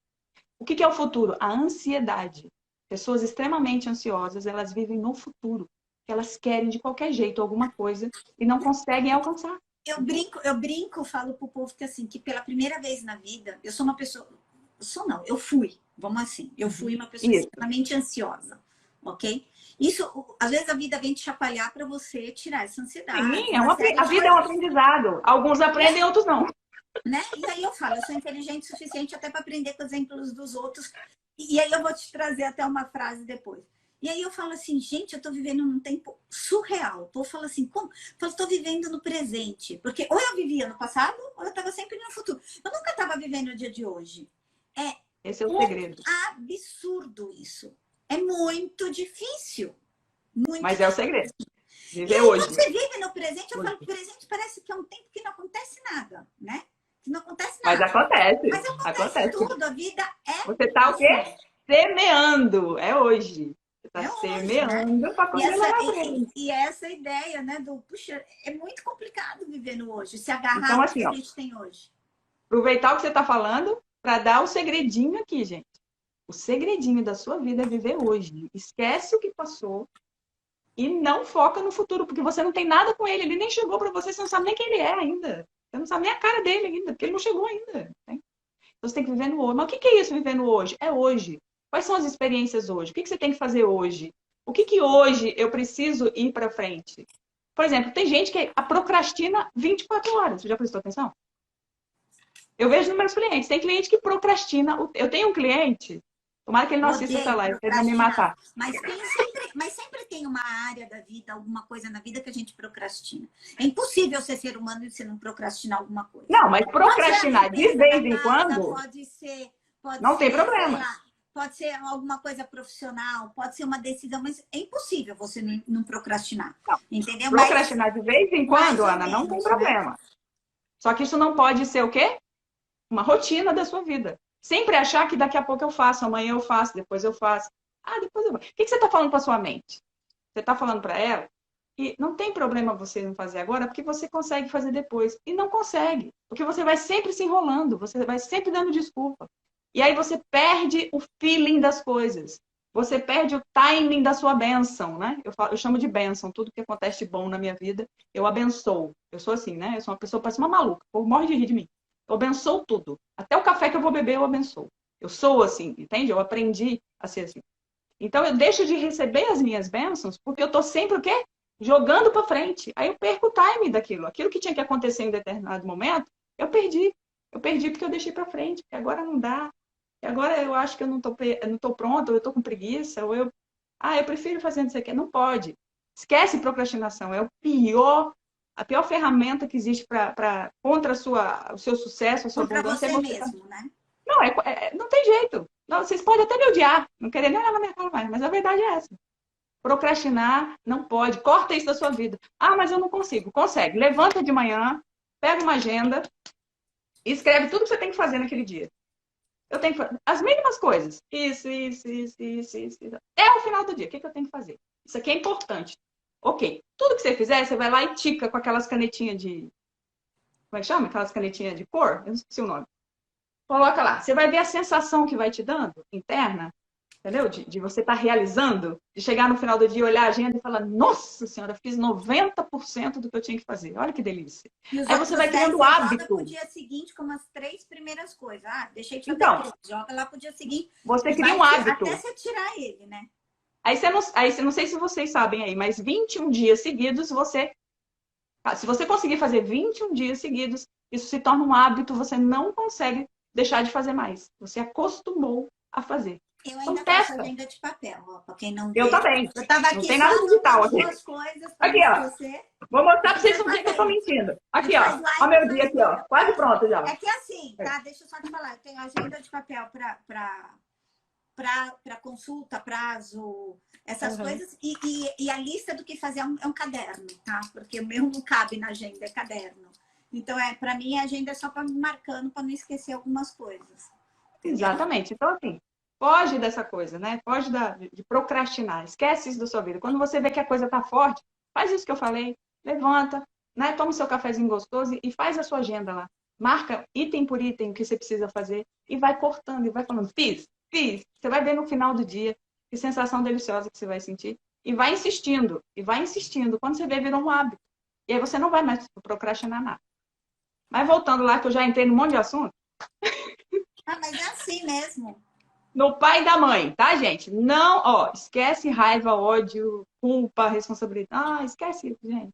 O que é o futuro? A ansiedade. Pessoas extremamente ansiosas, elas vivem no futuro. Elas querem de qualquer jeito alguma coisa e não conseguem alcançar. Eu brinco, falo pro povo que assim, que pela primeira vez na vida, eu sou uma pessoa. Eu sou não, eu fui, vamos assim, eu fui uma pessoa Isso. extremamente ansiosa, ok? Isso, às vezes a vida vem te chacoalhar para você tirar essa ansiedade. Sim, Uma série a de vida é um coisas, aprendizado. Alguns aprendem, outros não. né? E aí eu falo, eu sou inteligente o suficiente até para aprender com os exemplos dos outros. E aí eu vou te trazer até uma frase depois. E aí eu falo assim, gente, eu tô vivendo num tempo surreal. Eu falo assim, como? Eu falo, tô vivendo no presente. Porque ou eu vivia no passado, ou eu estava sempre no futuro. Eu nunca estava vivendo o dia de hoje. É Esse é o um segredo. absurdo isso. É muito difícil. Muito Mas é o difícil. segredo. E Viver aí, hoje. quando você vive no presente, eu Hoje. falo que o presente parece que é um tempo que não acontece nada, né? Que não acontece Mas nada. acontece. Mas acontece Acontece. tudo, a vida Você é tá o quê? assim. Semeando. É hoje. Você tá É hoje, né? semeando para colher lá na frente. E essa ideia, né, do, puxa, é muito complicado viver no hoje, se agarrar Então, no que assim, a ó, gente tem hoje. aproveitar o que você está falando para dar o segredinho aqui, gente. O segredinho da sua vida é viver hoje. Esquece o que passou e não foca no futuro, porque você não tem nada com ele. Ele nem chegou para você, você não sabe nem quem ele é ainda. Você não sabe nem a cara dele ainda, porque ele não chegou ainda. Né? Então, você tem que viver no hoje. Mas o que é isso, viver no hoje? É hoje. Quais são as experiências hoje? O que você tem que fazer hoje? O que hoje eu preciso ir para frente? Por exemplo, tem gente que procrastina 24 horas. Você já prestou atenção? Eu vejo nos meus clientes. Tem cliente que procrastina. Eu tenho um cliente, tomara que ele não assista essa Odeio live, ele vai me procrastinar. matar. Mas sempre tem uma área da vida, alguma coisa na vida que a gente procrastina. É impossível você ser humano e você não procrastinar alguma coisa. Não, mas Pode ser a procrastinar de limpeza vez da em casa, quando, pode não tem ser, sei problema. lá, pode ser alguma coisa profissional, pode ser uma decisão, mas é impossível você não procrastinar. Não. Entendeu? Procrastinar de vez em Mais quando, ou Ana, não tem menos, né? problema. Só que isso não pode ser o quê? Uma rotina da sua vida. Sempre achar que daqui a pouco eu faço, amanhã eu faço, depois eu faço. Ah, depois eu vou. O que você está falando para sua mente? Você está falando para ela que não tem problema você não fazer agora, porque você consegue fazer depois. E não consegue, porque você vai sempre se enrolando, você vai sempre dando desculpa. E aí você perde o feeling das coisas. Você perde o timing da sua bênção, né? Eu chamo de bênção. Tudo que acontece de bom na minha vida, eu abençoo. Eu sou assim, né? Eu sou uma pessoa, parece uma maluca. O povo morre de rir de mim. Eu abençoo tudo. Até o café que eu vou beber, eu abençoo. Eu sou assim, entende? Eu aprendi a ser assim. Então eu deixo de receber as minhas bênçãos porque eu tô sempre o quê? Jogando para frente. Aí eu perco o time daquilo. Aquilo que tinha que acontecer em determinado momento, eu perdi. Eu perdi porque eu deixei para frente, porque agora não dá. E agora eu acho que eu não tô pronta, ou eu tô com preguiça, ou eu prefiro fazer isso aqui. Não pode. Esquece procrastinação. É a pior ferramenta que existe contra o seu sucesso, a sua Contra abundância é você você. mesmo, né? Não, não tem jeito. Não, vocês podem até me odiar, não querer nem olhar na minha cara mais, mas a verdade é essa. Procrastinar não pode. Corta isso da sua vida. Ah, mas eu não consigo. Consegue. Levanta de manhã, pega uma agenda e escreve tudo que você tem que fazer naquele dia. Eu tenho que fazer as mínimas coisas. Isso. É o final do dia. O que eu tenho que fazer? Isso aqui é importante. Ok. Tudo que você fizer, você vai lá e tica com aquelas canetinhas de... Como é que chama? Aquelas canetinhas de cor? Eu não esqueci o nome. Coloca lá. Você vai ver a sensação que vai te dando, interna, entendeu? De você estar realizando, de chegar no final do dia, olhar a agenda e falar, nossa senhora, fiz 90% do que eu tinha que fazer. Olha que delícia. E os Aí você outros vai 10 criando o você joga hábito. pro dia seguinte como as 3 primeiras coisas. Ah, deixei de fazer Então, aquilo. Joga lá pro dia seguinte. você E cria vai um hábito. até você tirar ele, né? Aí não sei se vocês sabem aí, mas 21 dias seguidos, se você conseguir fazer 21 dias seguidos, isso se torna um hábito, você não consegue deixar de fazer mais. Você acostumou a fazer. Eu Então, ainda faço testa. agenda de papel, ó, para quem não Eu vê. também. Eu estava Não aqui tem só nada digital anotando aqui. duas coisas para não Aqui, ó. esquecer. Vou mostrar para vocês Porque não verem que eu estou faz, mentindo. a Aqui, gente ó. faz Olha o live, meu dia faz aqui, ó. tudo. Quase pronto já. É que assim, tá? Deixa eu só te falar. Eu tenho agenda de papel para consulta, prazo, essas Uhum. coisas. E a lista do que fazer é um caderno, tá? Porque o meu não cabe na agenda, é caderno. Então, para mim, a agenda é só para marcando, para não esquecer algumas coisas. Entendeu? Exatamente. Então, assim, foge dessa coisa, né? Foge de procrastinar. Esquece isso da sua vida. Quando você vê que a coisa tá forte, faz isso que eu falei. Levanta, né? Toma o seu cafezinho gostoso e faz a sua agenda lá. Marca item por item o que você precisa fazer e vai cortando e vai falando, fiz, fiz. Você vai ver no final do dia que sensação deliciosa que você vai sentir. E vai insistindo, e vai insistindo. Quando você vê, virou um hábito. E aí você não vai mais procrastinar nada. Mas voltando lá, que eu já entrei num monte de assunto, Ah, mas é assim mesmo. no pai e da mãe, tá, gente? Não, ó, esquece raiva, ódio, culpa, responsabilidade. Ah, esquece isso, gente.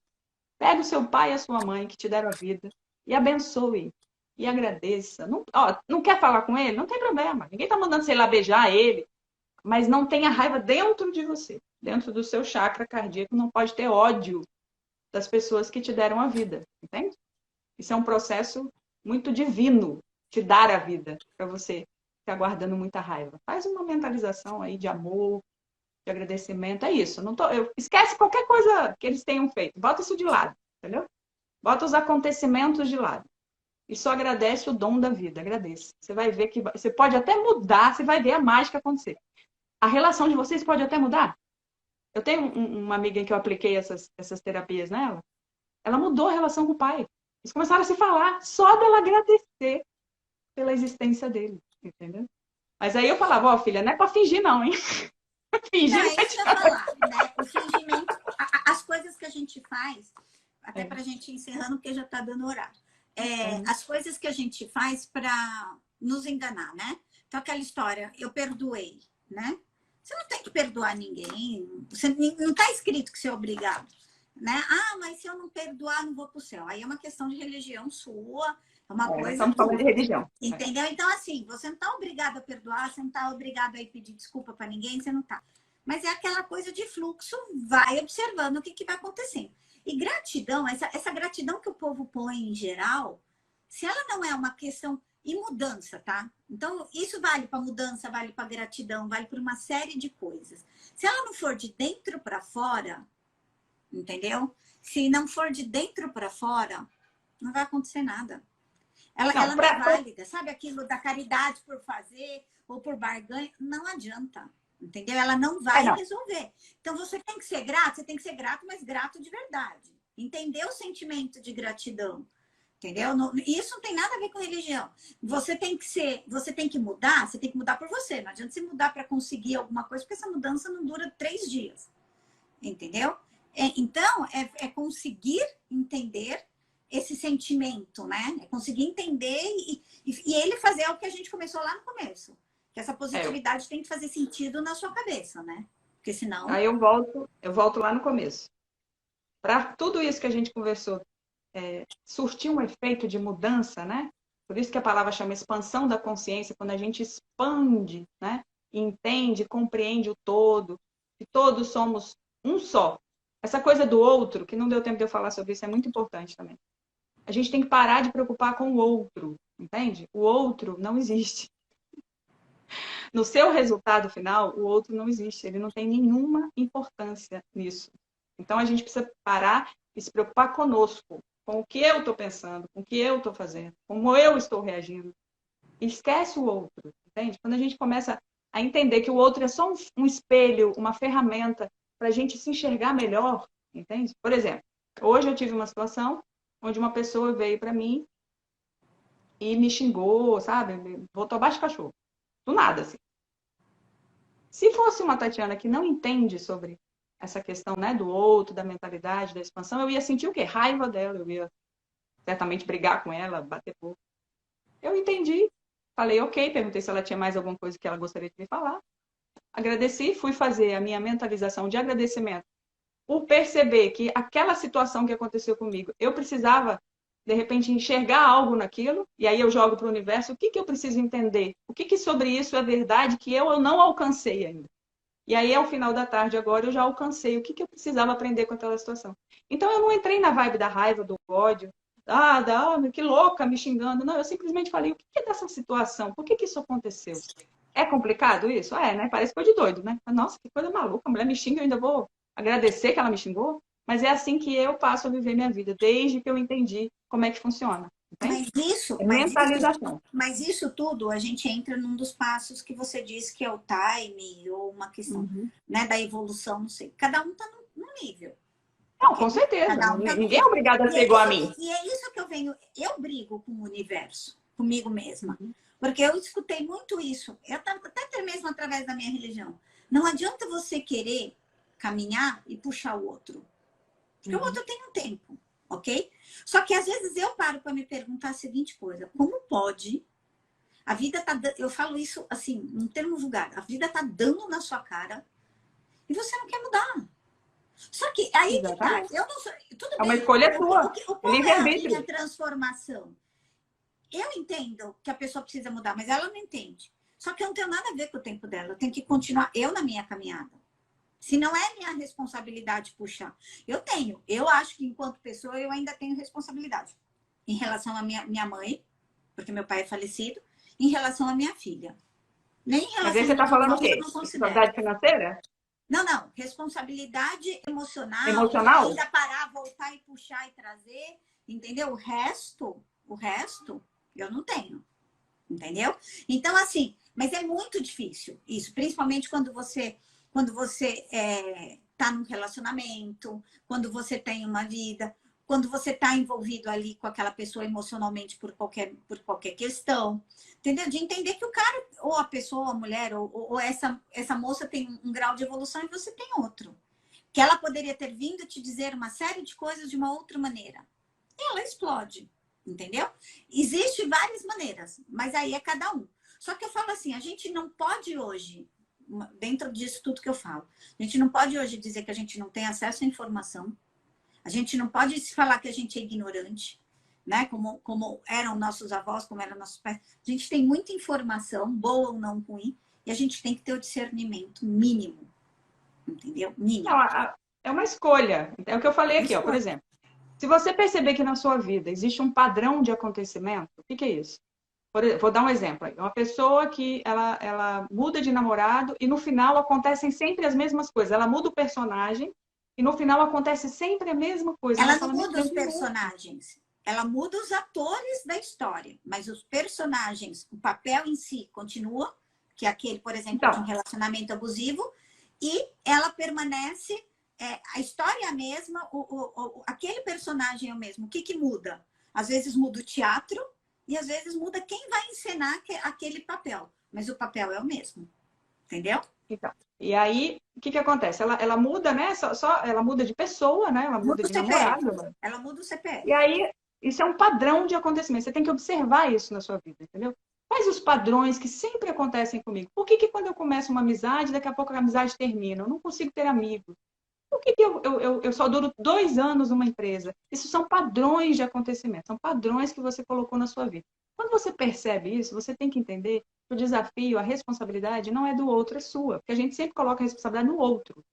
Pega o seu pai e a sua mãe que te deram a vida e abençoe. E agradeça. Não, ó, não quer falar com ele? Não tem problema. Ninguém tá mandando você ir lá beijar ele. Mas não tenha raiva dentro de você. Dentro do seu chakra cardíaco não pode ter ódio das pessoas que te deram a vida. Entende? Isso é um processo muito divino, te dar a vida, para você ficar guardando muita raiva. Faz uma mentalização aí de amor, de agradecimento. É isso. Esquece qualquer coisa que eles tenham feito. Bota isso de lado, entendeu? Bota os acontecimentos de lado. E só agradece o dom da vida. Agradeça. Você vai ver que você pode até mudar, você vai ver a mágica acontecer. A relação de vocês pode até mudar. Eu tenho uma amiga em que eu apliquei essas terapias nela. Ela mudou a relação com o pai. Eles começaram a se falar só dela agradecer pela existência dele, entendeu? Mas aí eu falava, ó, filha, não é pra fingir não, hein? Não, Fingir não é vai isso que eu ia tirar. falar, né? O fingimento, as coisas que a gente faz, até para a gente ir encerrando, porque já está dando horário. As coisas que a gente faz para nos enganar, né? Então, aquela história, eu perdoei, né? Você não tem que perdoar ninguém. Não está escrito que você é obrigado, né? Ah, mas se eu não perdoar, não vou para o céu. Aí é uma questão de religião sua, é uma coisa Estamos falando de tua. religião. Entendeu? Então, assim, você não está obrigado a perdoar, você não está obrigado a ir pedir desculpa para ninguém, você não está. Mas é aquela coisa de fluxo, vai observando o que vai acontecendo. E gratidão, essa gratidão que o povo põe em geral, se ela não é uma questão. E mudança, tá? Então, isso vale para mudança, vale para gratidão, vale para uma série de coisas. Se ela não for de dentro para fora, entendeu? Se não for de dentro para fora, não vai acontecer nada. Ela não é válida, sabe aquilo da caridade por fazer ou por barganha? Não adianta, entendeu? Ela não vai Não. resolver. Então você tem que ser grato, você tem que ser grato, mas grato de verdade. Entender o sentimento de gratidão, entendeu? Isso não tem nada a ver com religião. Você tem que mudar, você tem que mudar por você. Não adianta você mudar para conseguir alguma coisa, porque essa mudança não dura 3 dias, entendeu? Então, é conseguir entender esse sentimento, né? É conseguir entender e ele fazer o que a gente começou lá no começo. Que essa positividade tem que fazer sentido na sua cabeça, né? Porque senão... Aí eu volto lá no começo. Para tudo isso que a gente conversou, surtir um efeito de mudança, né? Por isso que a palavra chama expansão da consciência, quando a gente expande, né? Entende, compreende o todo, que todos somos um só. Essa coisa do outro, que não deu tempo de eu falar sobre isso, é muito importante também. A gente tem que parar de preocupar com o outro, entende? O outro não existe. No seu resultado final, o outro não existe. Ele não tem nenhuma importância nisso. Então, a gente precisa parar e se preocupar conosco, com o que eu estou pensando, com o que eu estou fazendo, como eu estou reagindo. E esquece o outro, entende? Quando a gente começa a entender que o outro é só um espelho, uma ferramenta para a gente se enxergar melhor, entende? Por exemplo, hoje eu tive uma situação onde uma pessoa veio para mim e me xingou, sabe? Me botou abaixo do cachorro. Do nada, assim. Se fosse uma Tatiana que não entende sobre essa questão, né, do outro, da mentalidade, da expansão, eu ia sentir o quê? Raiva dela, eu ia certamente brigar com ela, bater pouco. Eu entendi, falei ok, perguntei se ela tinha mais alguma coisa que ela gostaria de me falar. Agradeci, fui fazer a minha mentalização de agradecimento por perceber que aquela situação que aconteceu comigo, eu precisava de repente, enxergar algo naquilo, e aí eu jogo para o universo, o que eu preciso entender? O que sobre isso é verdade que eu não alcancei ainda? E aí, ao final da tarde, agora, eu já alcancei o que eu precisava aprender com aquela situação. Então, eu não entrei na vibe da raiva, do ódio, que louca, me xingando. Não, eu simplesmente falei, o que é dessa situação? Por que isso aconteceu? É complicado isso? É, né? Parece coisa de doido, né? Nossa, que coisa maluca, a mulher me xinga, eu ainda vou agradecer que ela me xingou? Mas é assim que eu passo a viver minha vida, desde que eu entendi como é que funciona. Entende? É mentalização. Mas isso tudo, a gente entra num dos passos que você disse que é o time, ou uma questão, né, da evolução, não sei. Cada um está num nível. Não, com certeza. Ninguém é obrigado a ser igual a mim. E é isso que eu brigo com o universo, comigo mesma. Porque eu escutei muito isso, até mesmo através da minha religião. Não adianta você querer caminhar e puxar o outro. Porque o outro tem um tempo, ok? Só que às vezes eu paro para me perguntar a seguinte coisa: como pode a vida tá, eu falo isso assim, num termo vulgar, a vida tá dando na sua cara e você não quer mudar. Só que aí que tá, eu não sou, tudo bem. É uma escolha sua. Qual é a minha transformação? Eu entendo que a pessoa precisa mudar, mas ela não entende. Só que eu não tenho nada a ver com o tempo dela. Eu tenho que continuar eu na minha caminhada. Se não é minha responsabilidade puxar. Eu acho que enquanto pessoa eu ainda tenho responsabilidade. Em relação à minha mãe, porque meu pai é falecido, em relação à minha filha. Nem em relação mas aí você está falando o quê? Responsabilidade financeira? Não. Responsabilidade emocional. Emocional? Ainda parar, voltar e puxar e trazer. Entendeu? O resto, eu não tenho. Entendeu? Então, assim, mas é muito difícil isso. Principalmente quando você está num relacionamento, quando você tem uma vida, quando você está envolvido ali com aquela pessoa emocionalmente por qualquer questão. Entendeu? De entender que o cara, ou a pessoa, ou a mulher, ou essa moça tem um grau de evolução e você tem outro. Que ela poderia ter vindo te dizer uma série de coisas de uma outra maneira. E ela explode. Entendeu? Existem várias maneiras, mas aí é cada um. Só que eu falo assim, a gente não pode hoje, dentro disso tudo que eu falo, a gente não pode hoje dizer que a gente não tem acesso à informação, a gente não pode se falar que a gente é ignorante, né? Como eram nossos avós, como eram nossos pais. A gente tem muita informação, boa ou não ruim, e a gente tem que ter o discernimento mínimo, entendeu? Mínimo. Não, é uma escolha. É o que eu falei aqui, ó, por exemplo. Se você perceber que na sua vida existe um padrão de acontecimento, o que é isso? Vou dar um exemplo aí. Uma pessoa que ela muda de namorado e no final acontecem sempre as mesmas coisas. Ela muda o personagem e no final acontece sempre a mesma coisa. Ela não muda os personagens. Ela muda os atores da história. Mas os personagens, o papel em si continua, que é aquele, por exemplo, de um relacionamento abusivo, e ela permanece... a história é a mesma, aquele personagem é o mesmo. O que muda? Às vezes muda o teatro e às vezes muda quem vai encenar aquele papel. Mas o papel é o mesmo. Entendeu? Então, e aí, o que acontece? Ela muda, né? Ela muda de pessoa, né? Ela muda de namorado. Ela muda o CPF. E aí, isso é um padrão de acontecimento. Você tem que observar isso na sua vida, entendeu? Quais os padrões que sempre acontecem comigo? Por que quando eu começo uma amizade, daqui a pouco a amizade termina? Eu não consigo ter amigos. Por que eu só duro 2 anos numa empresa? Isso são padrões de acontecimento, são padrões que você colocou na sua vida. Quando você percebe isso, você tem que entender que o desafio, a responsabilidade não é do outro, é sua. Porque a gente sempre coloca a responsabilidade no outro.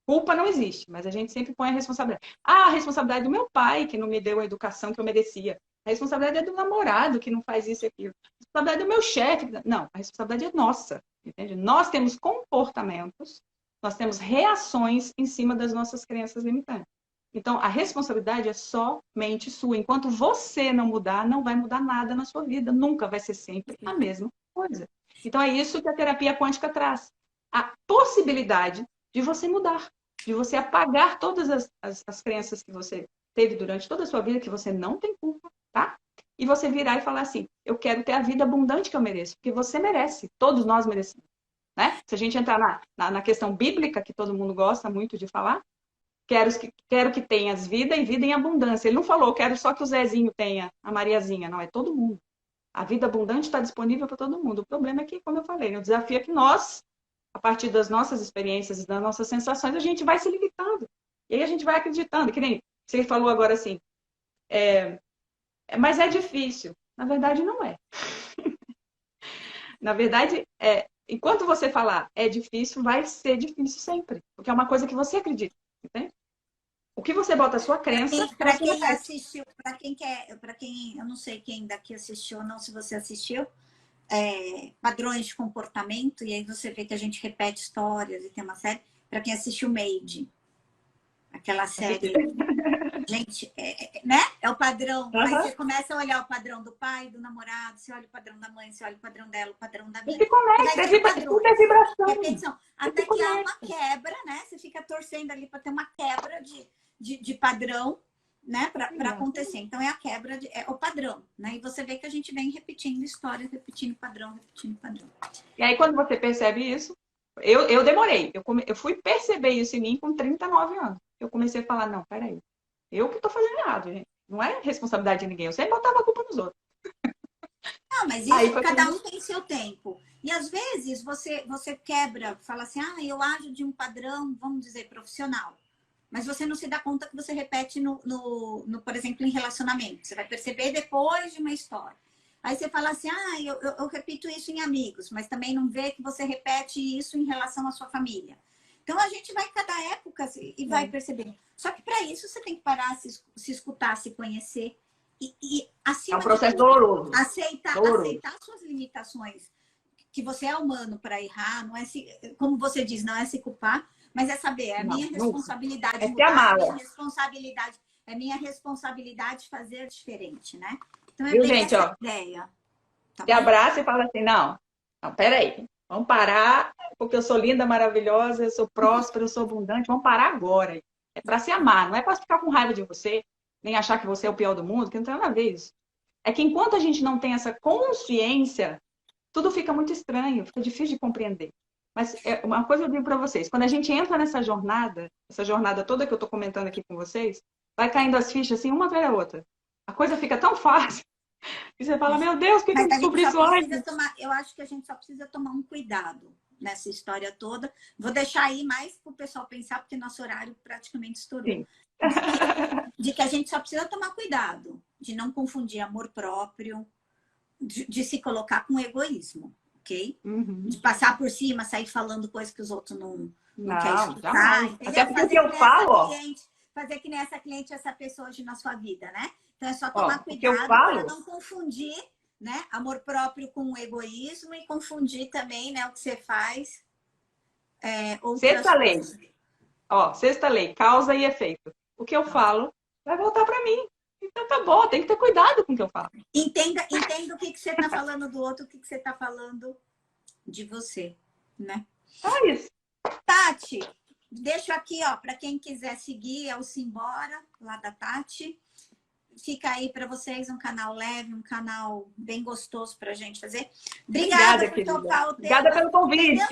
Culpa não existe, mas a gente sempre põe a responsabilidade. A responsabilidade é do meu pai, que não me deu a educação que eu merecia. A responsabilidade é do namorado, que não faz isso e aquilo. A responsabilidade é do meu chefe. Não, a responsabilidade é nossa. Entende? Nós temos comportamentos, nós temos reações em cima das nossas crenças limitantes. Então, a responsabilidade é somente sua. Enquanto você não mudar, não vai mudar nada na sua vida. Nunca vai ser sempre a mesma coisa. Então, é isso que a terapia quântica traz. A possibilidade de você mudar, de você apagar todas as crenças que você teve durante toda a sua vida, que você não tem culpa, tá? E você virar e falar assim, eu quero ter a vida abundante que eu mereço, porque você merece, todos nós merecemos. Né? Se a gente entrar na questão bíblica, que todo mundo gosta muito de falar, quero que tenhas vida e vida em abundância. Ele não falou, quero só que o Zezinho tenha, a Mariazinha. Não, é todo mundo. A vida abundante está disponível para todo mundo. O problema é que, como eu falei, o desafio é que nós, a partir das nossas experiências e das nossas sensações, a gente vai se limitando. E aí a gente vai acreditando. Que nem você falou agora assim, Mas é difícil. Na verdade, não é. Na verdade, enquanto você falar é difícil, vai ser difícil sempre. Porque é uma coisa que você acredita. Entende? O que você bota a sua crença, Para você quem repete. assistiu, para quem, eu não sei quem daqui assistiu ou não, se você assistiu, padrões de comportamento, e aí você vê que a gente repete histórias e tem uma série. Para quem assistiu Made, aquela série, gente, né? É o padrão. Aí Uhum. você começa a olhar o padrão do pai, do namorado, você olha o padrão da mãe, você olha o padrão dela, o padrão da E vida. se Você conecta, vai tendo tudo é padrões. vibração. Repetição. E se Até que há uma conecta. quebra, né? Você fica torcendo ali para ter uma quebra de padrão, né? Para acontecer. Então, é a quebra, é o padrão, né? E você vê que a gente vem repetindo história, repetindo padrão, repetindo padrão. E aí, quando você percebe isso, eu demorei. Eu fui perceber isso em mim com 39 anos. Eu comecei a falar, não, peraí. Eu que estou fazendo errado, gente. Não é responsabilidade de ninguém. Eu sempre botava a culpa nos outros. Não, mas Aí isso foi cada quando... um tem seu tempo. E às vezes você quebra, fala assim, eu ajo de um padrão, vamos dizer, profissional. Mas você não se dá conta que você repete por exemplo, em relacionamento. Você vai perceber depois de uma história. Aí você fala assim, eu repito isso em amigos, mas também não vê que você repete isso em relação à sua família. Então a gente vai em cada época e vai perceber. Só que para isso você tem que parar, se escutar, se conhecer e É um acima de processo tudo, doloroso. Doloroso. aceitar suas limitações, que você é humano para errar, não é como você diz, não é se culpar, mas é saber, é a Não, minha nunca. responsabilidade É se mudar, amar. é minha responsabilidade fazer diferente, né? Então é Viu, bem gente? essa Ó, ideia, tá se bom? abraça e fala assim, não, peraí. Vamos parar, porque eu sou linda, maravilhosa, eu sou próspera, eu sou abundante. Vamos parar agora. É para se amar, não é para ficar com raiva de você, nem achar que você é o pior do mundo, que não tem nada a ver isso. É que enquanto a gente não tem essa consciência, tudo fica muito estranho, fica difícil de compreender. Mas uma coisa eu digo para vocês, quando a gente entra nessa jornada, essa jornada toda que eu estou comentando aqui com vocês, vai caindo as fichas assim, uma atrás da outra. A coisa fica tão fácil que você fala, meu Deus, por que eu Mas a gente descobri só isso precisa antes? tomar, eu acho que a gente só precisa tomar um cuidado nessa história toda. Vou deixar aí mais para o pessoal pensar, porque nosso horário praticamente estourou. Sim. De que a gente só precisa tomar cuidado, de não confundir amor próprio, de se colocar com egoísmo, ok? Uhum. De passar por cima, sair falando coisas que os outros não querem Não, escutar, jamais. Até entendeu? porque o que eu falo, ó, Fazer que nem essa cliente, essa pessoa hoje na sua vida, né? Então é só ó, tomar o que eu cuidado para falo, não confundir, né? Amor próprio com egoísmo e confundir também, né? O que você faz, outras sexta lei, coisas. ó, sexta lei, causa e efeito. O que eu falo vai voltar para mim. Então tá bom, tem que ter cuidado com o que eu falo. Entenda o que você está falando do outro, o que você está falando de você, né? Só isso. Tati, deixo aqui, ó, para quem quiser seguir, é o Simbora, lá da Tati. Fica aí para vocês um canal leve, um canal bem gostoso para a gente fazer. Obrigada por Querida. tocar o Obrigada tema. pelo convite.